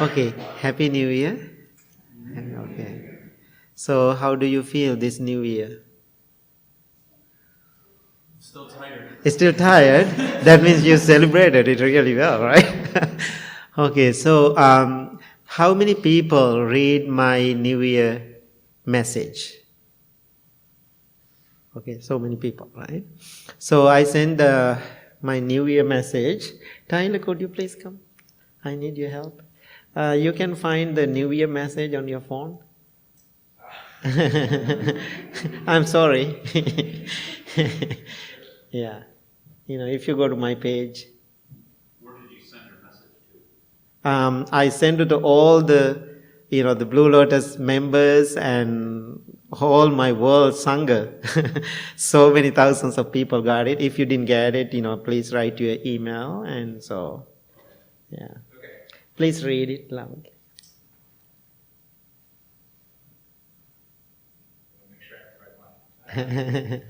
Okay, Happy New Year. Okay. So, how do you feel this New Year? Still tired. Still tired? That means you celebrated it really well, right? Okay, so how many people read my New Year message? Okay, so many people, right? So I send my New Year message. Tyler, could you please come? I need your help. You can find the New Year message on your phone. I'm sorry. Yeah. If you go to my page. Where did you send your message to? I send it to all the Blue Lotus members and all my world Sangha. So many thousands of people got it. If you didn't get it, please write your email. And so, yeah. Okay. Please read it loud. Make sure I have the right one.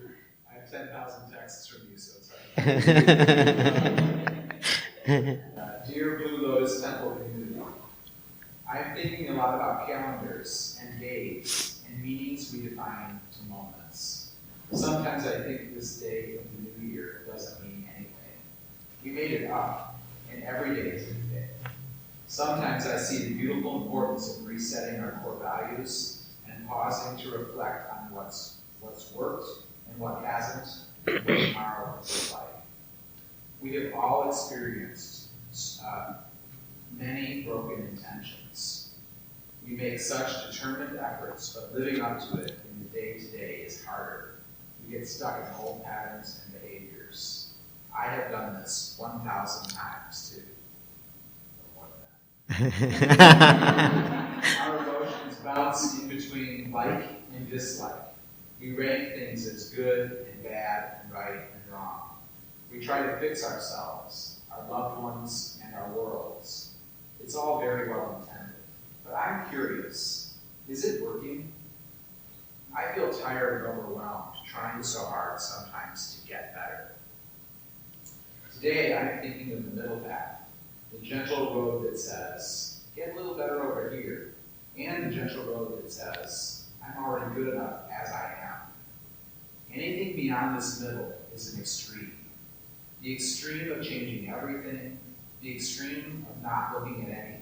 I have 10,000 texts from you, so it's hard. Dear Blue Lotus Temple community, I'm thinking a lot about calendars and days and meanings we define to moments. Sometimes I think this day of the new year doesn't mean anything. We made it up, and every day is a new day. Sometimes I see the beautiful importance of resetting our core values and pausing to reflect on what's worked and what hasn't, and what tomorrow looks like. We have all experienced many broken intentions. We make such determined efforts, but living up to it in the day-to-day is harder. We get stuck in old patterns and behaviors. I have done this 1,000 times too. Our emotions bounce in between like and dislike. We rank things as good and bad and right and wrong. We try to fix ourselves, our loved ones, and our worlds. It's all very well intended. But I'm curious, is it working? I feel tired and overwhelmed, trying so hard sometimes to get better. Today I'm thinking of the middle path, the gentle road that says, get a little better over here, and the gentle road that says, I'm already good enough as I am. Anything beyond this middle is an extreme. The extreme of changing everything, the extreme of not looking at anything.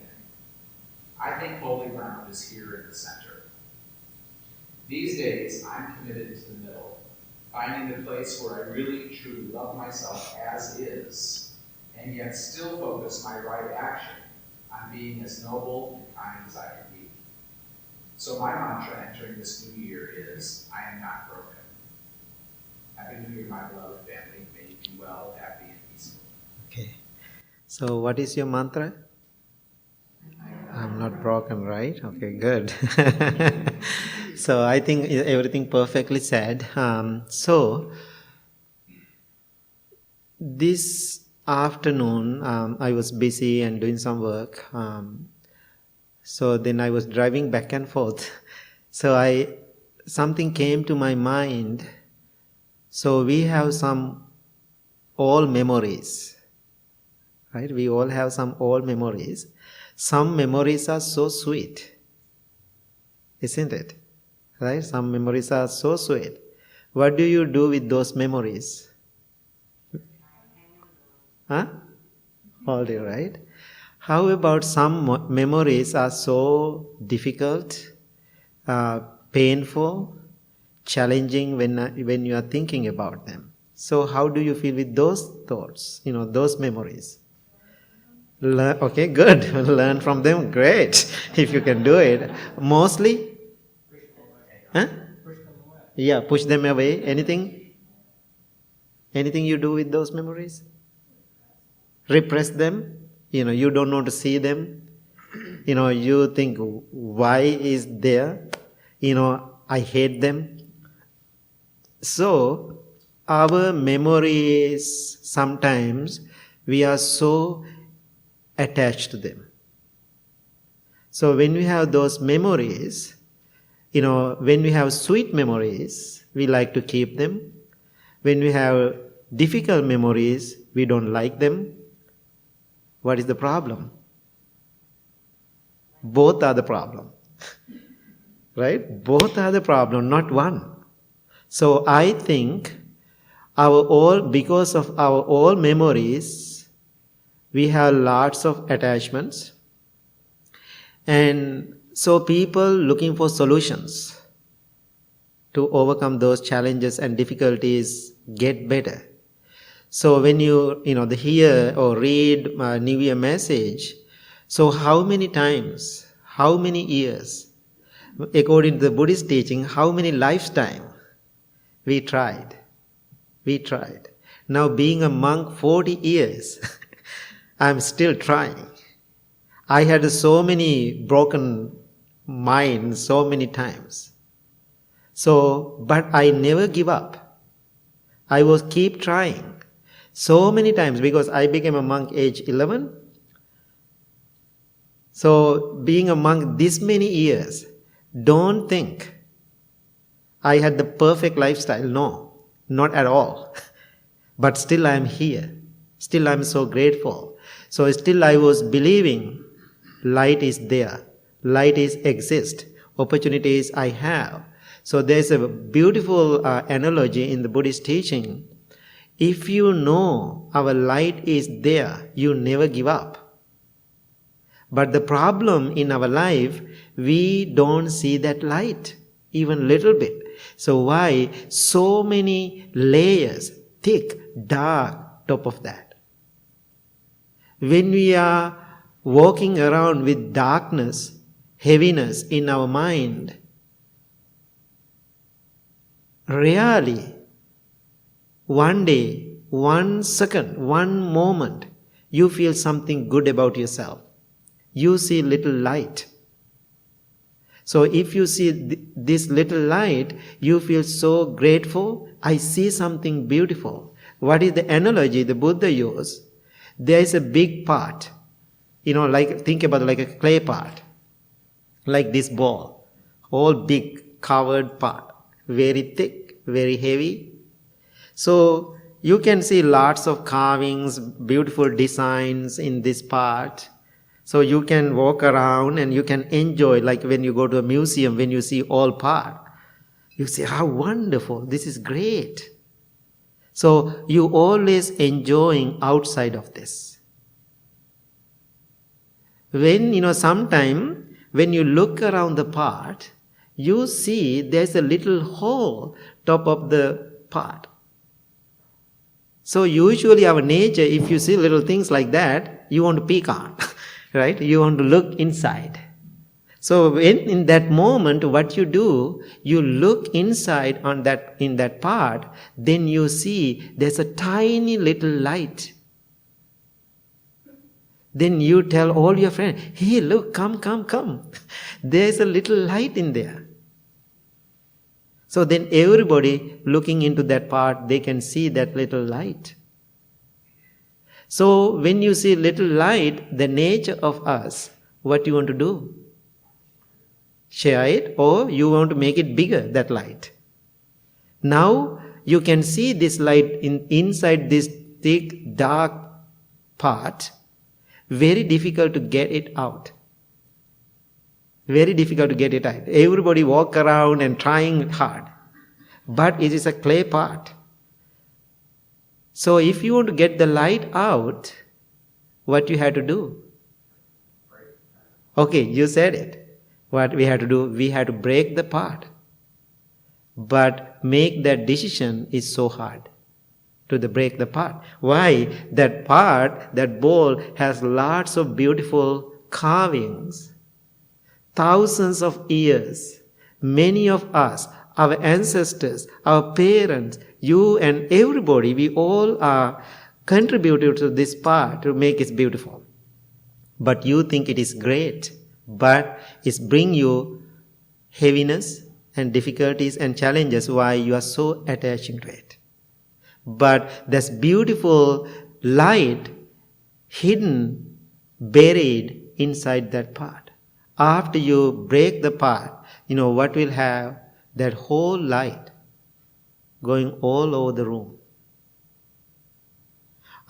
I think holy ground is here in the center. These days, I'm committed to the middle, finding the place where I really truly love myself as is, and yet still focus my right action on being as noble and kind as I can be. So my mantra entering this new year is, I am not broken. Happy New Year, my beloved family. May you be well, happy, and peaceful. Okay. So, what is your mantra? I'm not broken, right? Okay, good. So, I think everything perfectly said. So, this afternoon, I was busy and doing some work. So then I was driving back and forth. So something came to my mind. So we have some old memories, right? We all have some old memories. Some memories are so sweet, isn't it? Right? Some memories are so sweet. What do you do with those memories? Huh? Hold it, right? How about some memories are so difficult, painful, challenging when you are thinking about them? So how do you feel with those thoughts, those memories? Okay, good. Learn from them. Great. If you can do it. Mostly? Huh? Yeah, push them away. Anything? Anything you do with those memories? Repress them? You don't want to see them. You think, why is there? I hate them. So, our memories, sometimes we are so attached to them. So when we have those memories, when we have sweet memories, we like to keep them. When we have difficult memories, we don't like them. What is the problem? Both are the problem. Right? Both are the problem, not one. So I think because of our old memories, we have lots of attachments. And so people looking for solutions to overcome those challenges and difficulties get better. So when you hear or read a New Year message, so how many times, how many years, according to the Buddhist teaching, how many lifetimes we tried. Now being a monk 40 years, I'm still trying. I had so many broken minds so many times. So, but I never give up. I was keep trying. So many times, because I became a monk age 11. So being a monk this many years, don't think I had the perfect lifestyle. No, not at all. But still I am here. Still I am so grateful. So still I was believing light is there. Light is exist. Opportunities I have. So there's a beautiful analogy in the Buddhist teaching. If you know our light is there, you never give up. But the problem in our life, we don't see that light, even little bit. So why so many layers, thick, dark, top of that? When we are walking around with darkness, heaviness in our mind, rarely, one day, 1 second, 1 moment, you feel something good about yourself. You see little light. So if you see this little light, you feel so grateful. I see something beautiful. What is the analogy the Buddha used? There is a big pot. Think about it like a clay pot. Like this ball. All big covered pot. Very thick, very heavy. So you can see lots of carvings, beautiful designs in this part. So you can walk around and you can enjoy, like when you go to a museum, when you see all part. You say, how wonderful, this is great. So you always enjoying outside of this. When, sometime when you look around the pot, you see there's a little hole top of the pot. So usually our nature, if you see little things like that, you want to peek on, right? You want to look inside. So when in that moment, what you do, you look inside in that part, then you see there's a tiny little light. Then you tell all your friends, hey, look, come. There's a little light in there. So then everybody looking into that part, they can see that little light. So when you see little light, the nature of us, what you want to do? Share it, or you want to make it bigger, that light. Now you can see this light inside this thick, dark part. Very difficult to get it out. Very difficult to get it out. Everybody walk around and trying hard. But it is a clay pot. So if you want to get the light out, what you have to do? Okay, you said it. What we have to do? We have to break the pot. But make that decision is so hard to break the pot. Why? That pot, that bowl has lots of beautiful carvings. Thousands of years, many of us, our ancestors, our parents, you and everybody, we all are contributed to this part to make it beautiful. But you think it is great, but it's bring you heaviness and difficulties and challenges why you are so attaching to it. But this beautiful light hidden, buried inside that part. After you break the pot, what will have? That whole light going all over the room.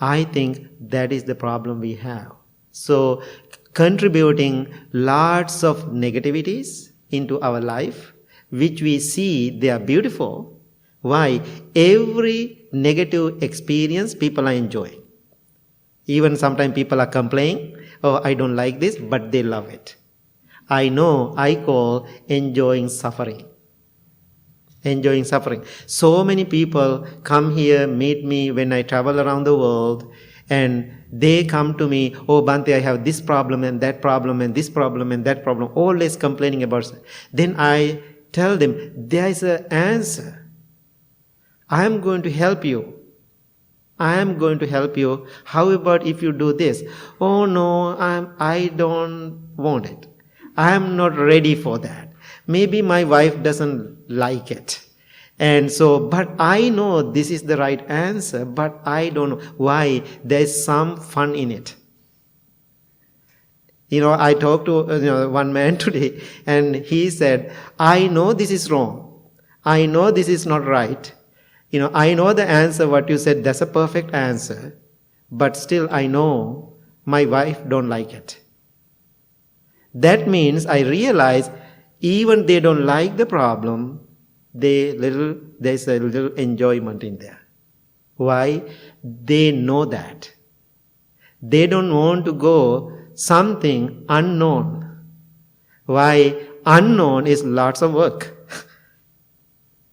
I think that is the problem we have. So contributing lots of negativities into our life, which we see they are beautiful. Why? Every negative experience people are enjoying. Even sometimes people are complaining, oh, I don't like this, but they love it. I know I call enjoying suffering. Enjoying suffering. So many people come here, meet me when I travel around the world, and they come to me, oh, Bhante, I have this problem and that problem and this problem and that problem, always complaining about it. Then I tell them, there is an answer. I am going to help you. I am going to help you. How about if you do this? Oh no, I don't want it. I am not ready for that. Maybe my wife doesn't like it. And so, but I know this is the right answer, but I don't know why. There's some fun in it. I talked to one man today, and he said, I know this is wrong. I know this is not right. I know the answer, what you said, that's a perfect answer. But still I know my wife don't like it. That means I realize even they don't like the problem, there's a little enjoyment in there. Why? They know that. They don't want to go something unknown. Why? Unknown is lots of work.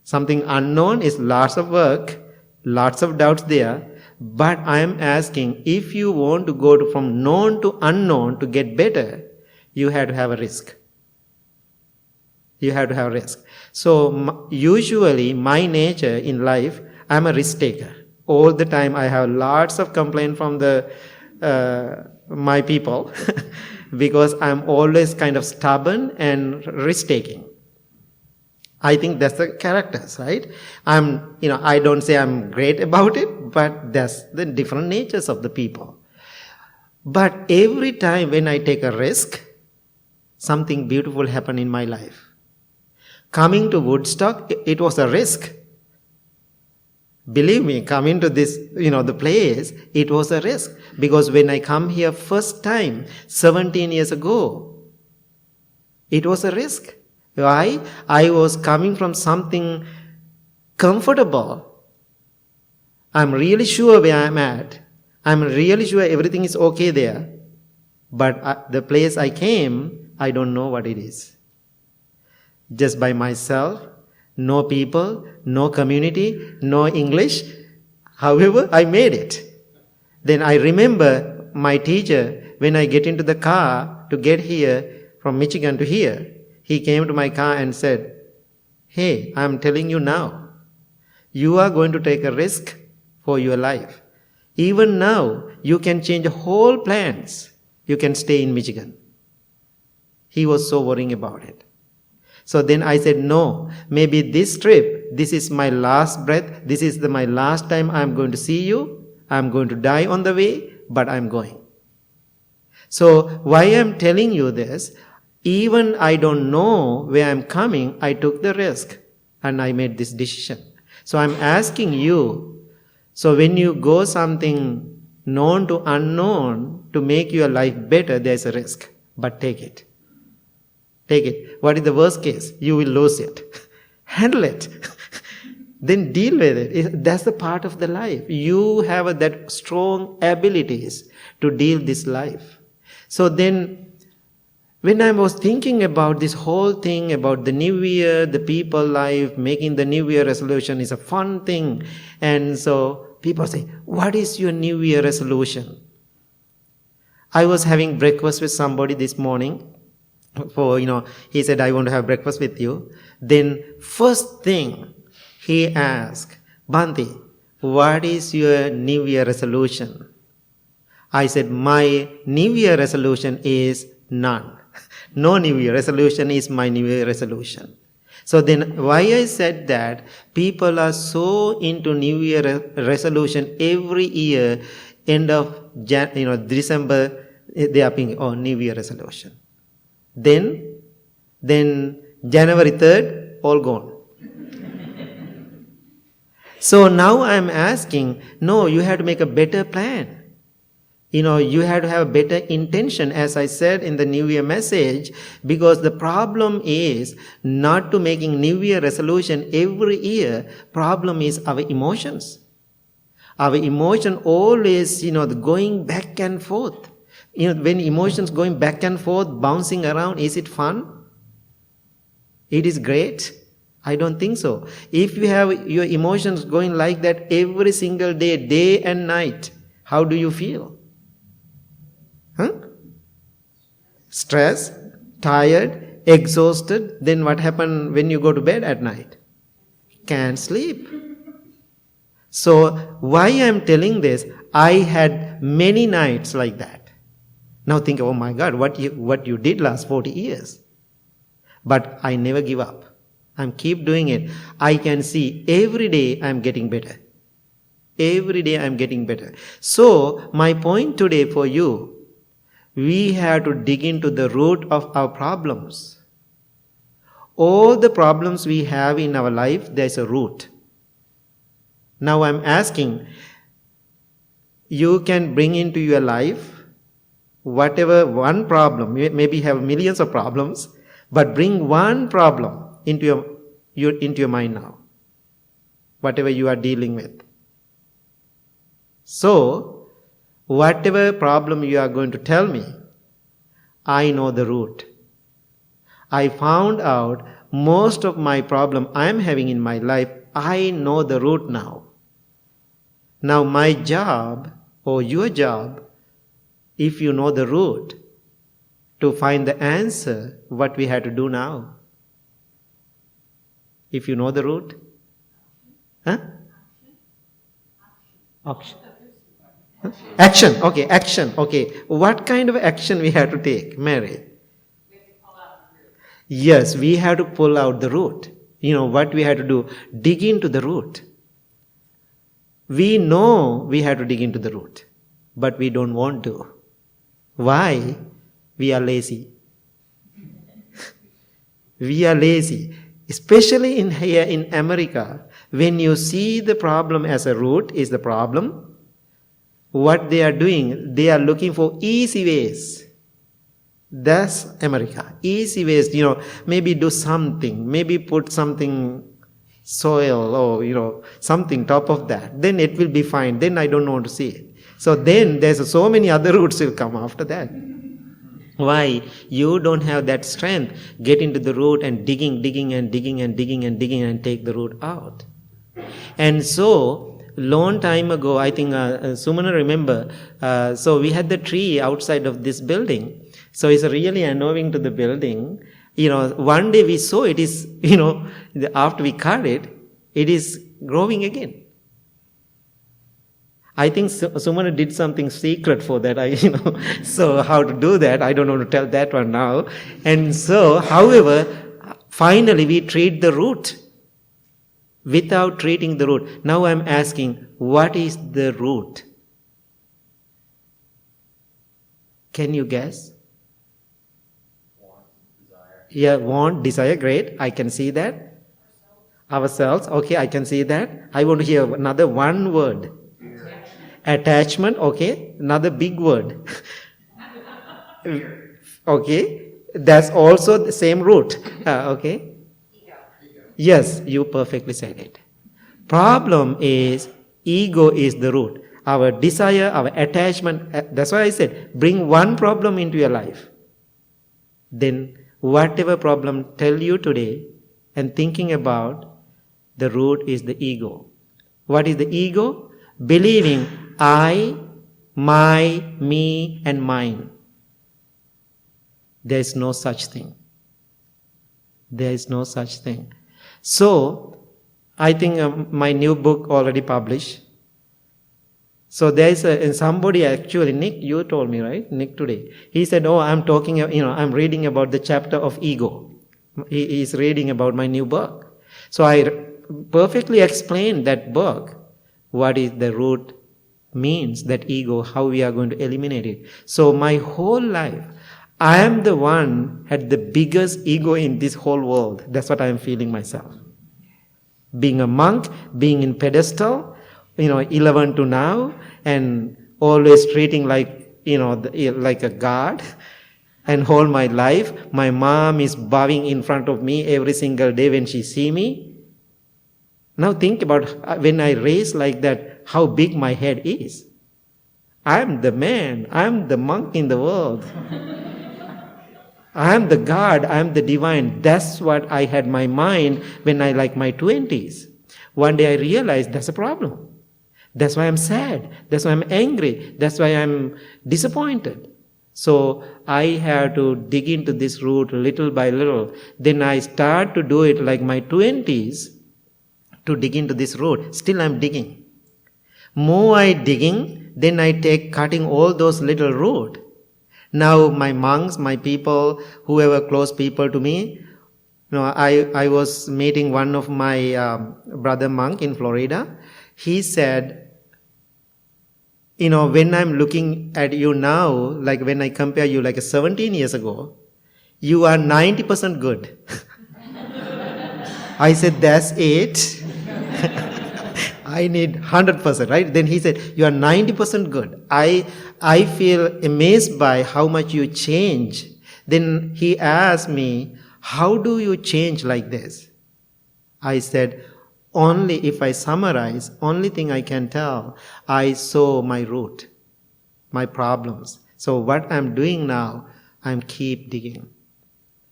Something unknown is lots of work, lots of doubts there. But I am asking, if you want to go from known to unknown to get better, you have to have a risk. You have to have a risk. So usually my nature in life, I am a risk taker. All the time I have lots of complaint from my people because I am always kind of stubborn and risk taking. I think that's the characters, right? I don't say I'm great about it, but that's the different natures of the people. But every time when I take a risk, something beautiful happened in my life. Coming to Woodstock, it was a risk. Believe me, coming to this, the place, it was a risk. Because when I come here first time, 17 years ago, it was a risk. Why? I was coming from something comfortable. I'm really sure where I'm at. I'm really sure everything is okay there. But the place I came, I don't know what it is. Just by myself, no people, no community, no English. However, I made it. Then I remember my teacher, when I get into the car to get here, from Michigan to here, he came to my car and said, hey, I'm telling you now, you are going to take a risk for your life. Even now, you can change whole plans. You can stay in Michigan. He was so worrying about it. So then I said, no, maybe this trip, this is my last breath. This is my last time I'm going to see you. I'm going to die on the way, but I'm going. So why I'm telling you this, even I don't know where I'm coming, I took the risk and I made this decision. So I'm asking you, so when you go something known to unknown to make your life better, there's a risk. But take it. Take it. What is the worst case? You will lose it. Handle it. Then deal with it. That's the part of the life. You have that strong abilities to deal this life. So then, when I was thinking about this whole thing about the New Year, the people life, making the New Year resolution is a fun thing. And so people say, what is your New Year resolution? I was having breakfast with somebody this morning. He said, I want to have breakfast with you. Then first thing he asked, Bhante, what is your New Year resolution? I said, my New Year resolution is none. No New Year resolution is my New Year resolution. So then why I said that, people are so into New Year resolution every year, end of December, they are thinking, oh, New Year resolution. Then January 3rd, all gone. So now I am asking, no, you have to make a better plan. You have to have a better intention, as I said in the New Year message, because the problem is not to making New Year resolution every year. Problem is our emotions. Our emotion always, going back and forth. When emotions going back and forth, bouncing around, is it fun? It is great? I don't think so. If you have your emotions going like that every single day and night, how do you feel? Stressed, tired, exhausted. Then what happens when you go to bed at night? Can't sleep. So why I'm telling this, I had many nights like that. Now think, oh my God, what you did last 40 years. But I never give up. I'm keep doing it. I can see every day I'm getting better. Every day I'm getting better. So my point today for you, we have to dig into the root of our problems. All the problems we have in our life, there's a root. Now I'm asking, you can bring into your life whatever one problem, maybe you have millions of problems, but bring one problem into your mind now, whatever you are dealing with. So, whatever problem you are going to tell me, I know the root. I found out most of my problem I am having in my life, I know the root now. Now my job or your job, if you know the root, to find the answer, what we have to do now. If you know the root? Action. Okay, action. Okay. What kind of action we have to take, Mary? Yes, we have to pull out the root. What we have to do? Dig into the root. We know we have to dig into the root, but we don't want to. Why? We are lazy. We are lazy. Especially here in America, when you see the problem as a root is the problem, what they are doing, they are looking for easy ways. That's America. Easy ways, maybe do something, maybe put something soil or, something top of that. Then it will be fine. Then I don't want to see it. So then there's so many other roots will come after that. Why? You don't have that strength. Get into the root and digging and take the root out. And so, long time ago, I think Sumana remember, so we had the tree outside of this building. So it's really annoying to the building. One day we saw it is, after we cut it, it is growing again. I think Sumana did something secret for that. So how to do that, I don't want to tell that one now. And so, however, finally we treat the root. Without treating the root. Now I'm asking, what is the root? Can you guess? Want, desire. Yeah, want, desire, great. I can see that. Ourselves, okay, I can see that. I want to hear another one word. Attachment, okay, another big word. Okay, that's also the same root. Okay. Yes, you perfectly said it. Problem is, ego is the root. Our desire, our attachment, that's why I said, bring one problem into your life. Then, whatever problem tell you today, and thinking about, the root is the ego. What is the ego? Believing I, my, me, and mine. There is no such thing. There is no such thing. So, I think my new book already published. So there is somebody actually, Nick, you told me, right? Nick today. He said, I'm reading about the chapter of ego. He is reading about my new book. So I perfectly explained that book, what is the root means, that ego, how we are going to eliminate it. So my whole life, I am the one had the biggest ego in this whole world. That's what I am feeling myself. Being a monk, being in pedestal, 11 to now, and always treating like, like a god. And whole my life, my mom is bowing in front of me every single day when she see me. Now think about when I raise like that, how big my head is. I'm the man, I'm the monk in the world. I'm the God, I'm the divine. That's what I had my mind when I like my 20s. One day I realized that's a problem. That's why I'm sad. That's why I'm angry. That's why I'm disappointed. So I have to dig into this root little by little. Then I start to do it like my 20s to dig into this root. Still I'm digging. More I digging, then I take cutting all those little root. Now my monks, my people, whoever close people to me, I was meeting one of my brother monk in Florida. He said, when I'm looking at you now, like when I compare you like 17 years ago, you are 90% good. I said, that's it. I need 100%, right? Then he said, you are 90% good. I feel amazed by how much you change. Then he asked me, how do you change like this? I said, only if I summarize, only thing I can tell, I saw my root, my problems. So what I'm doing now, I'm keep digging.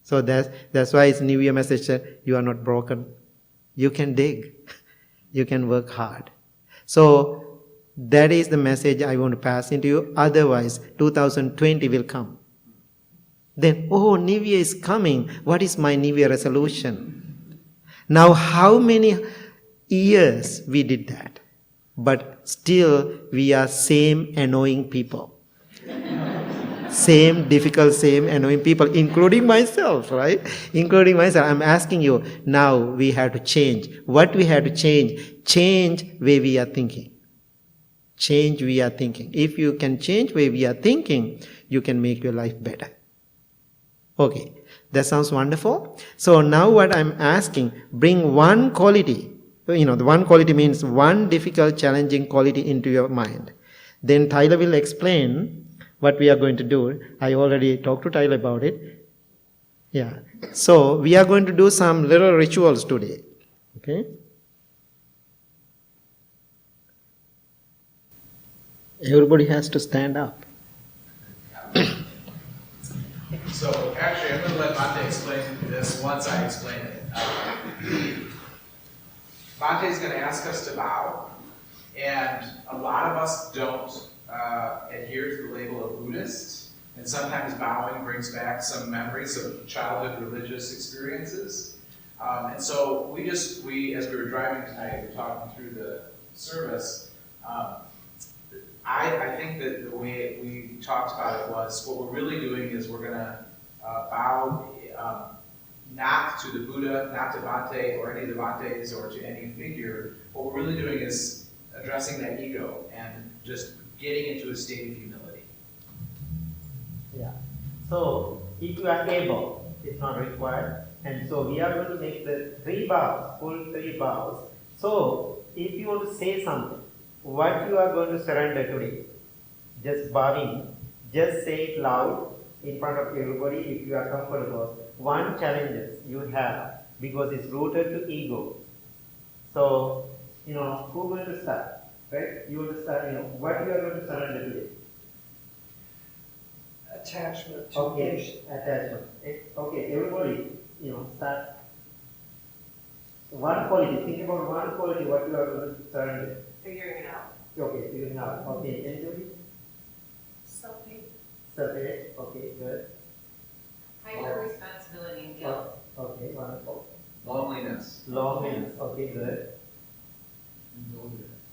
So that's why it's New Year message said, you are not broken. You can dig. You can work hard. So that is the message I want to pass into you. Otherwise, 2020 will come. Then, New Year is coming. What is my New Year resolution? Now, how many years we did that? But still, we are same annoying people. Same difficult, same annoying people, including myself, right? Including myself. I'm asking you, now we have to change. What we have to change? Change way we are thinking. Change we are thinking. If you can change way we are thinking, you can make your life better. Okay, that sounds wonderful. So now what I'm asking, bring one quality. The one quality means one difficult, challenging quality into your mind. Then Tyler will explain what we are going to do. I already talked to Tyler about it. Yeah. So we are going to do some little rituals today. Okay. Everybody has to stand up. So actually, I'm going to let Bhante explain this once I explain it. Bhante is going to ask us to bow, and a lot of us don't adhere to the label of Buddhist, and sometimes bowing brings back some memories of childhood religious experiences. And so we, as we were driving tonight, we were talking through the service. I think that the way we talked about it was, what we're really doing is we're going to bow not to the Buddha, not to Bhante or any of the Bhantes or to any figure. What we're really doing is addressing that ego and just getting into a state of humility. Yeah. So if you are able, it's not required. And so we are going to make the 3 bows, full 3 bows. So if you want to say something, what you are going to surrender today, just bowing, just say it loud in front of everybody if you are comfortable. One challenge you have, because it's rooted to ego. So, who's going to start? Right? You want to start, what you are going to surrender today? Attachment to Okay, attachment. Okay, everybody, start. One quality, think about one quality, what you are going to surrender. figuring it out. Okay, figuring out. Okay, anybody? Something. Separate. Okay, good. Hyper responsibility and guilt. Okay, wonderful. Loneliness. Loneliness. Okay, good.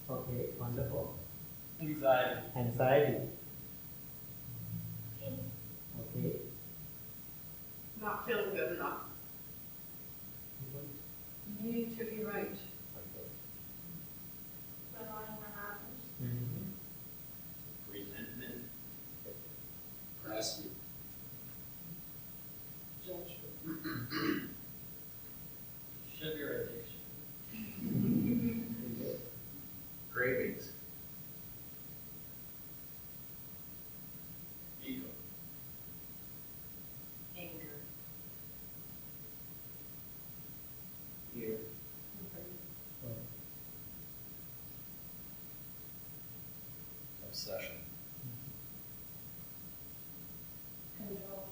Okay, wonderful. Anxiety. Anxiety. Okay. Not feeling good enough. Needing to be right. Mm-hmm. Resentment. Harassment. Judgment. Sugar addiction. Cravings. obsession. Control.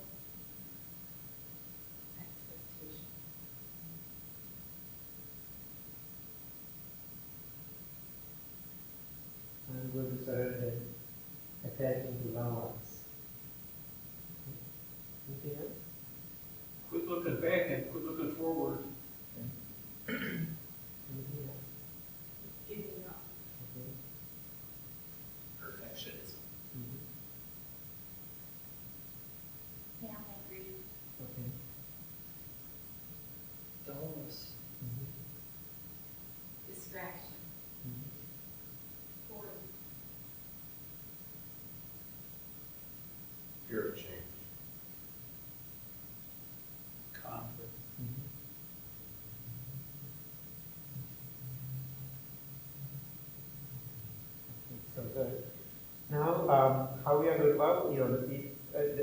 Expectation. I'm going to surrender, attaching to loved ones. Anything else? Quit looking back and quit looking forward. Anything else? Giving up. Okay. Perfectionism. Family grief. Okay. Dullness. Distraction. Boredom. Fear of change. Conflict. So good. Now, how we are going to bow?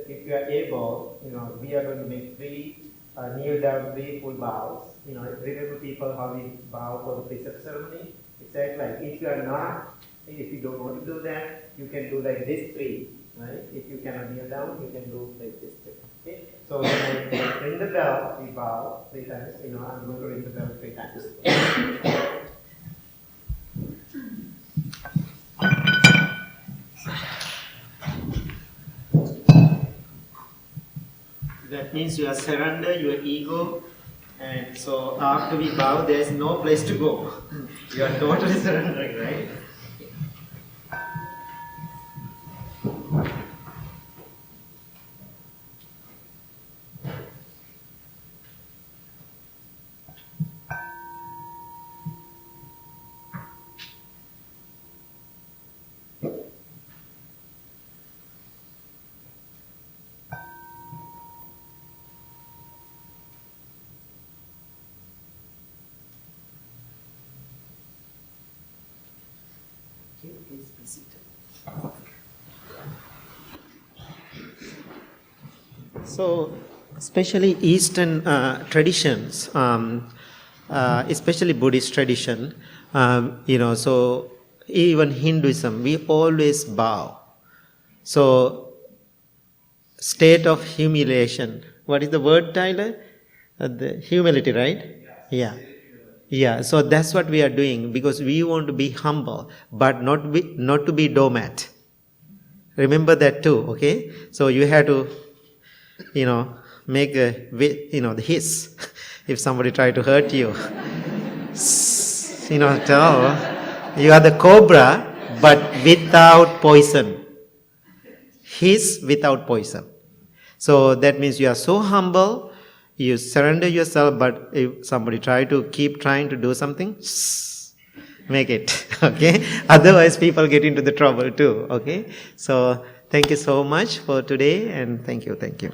If you are able, we are going to make three kneel down, three full bows. Remember people how we bow for the precept ceremony. Exactly. Like if you are not, if you don't want to do that, you can do like this three, right? If you cannot kneel down, you can do like this three. Okay. So when I ring the bell, we bow 3 times. I'm going to ring the bell 3 times. That means you are surrender your ego, and so after we bow, there is no place to go. You are totally surrendering, right? Please be seated. So, especially Eastern traditions, especially Buddhist tradition, so even Hinduism, we always bow. So, state of humiliation. What is the word, Tyler? The humility, right? Yeah. Yeah, so that's what we are doing because we want to be humble, but not to be doormat. Remember that too, okay? So you have to, make the hiss if somebody try to hurt you. Tell you are the cobra, but without poison. Hiss without poison. So that means you are so humble. You surrender yourself, but if somebody trying to do something, make it, okay? Otherwise, people get into the trouble too, okay? So, thank you so much for today, and thank you. Thank you.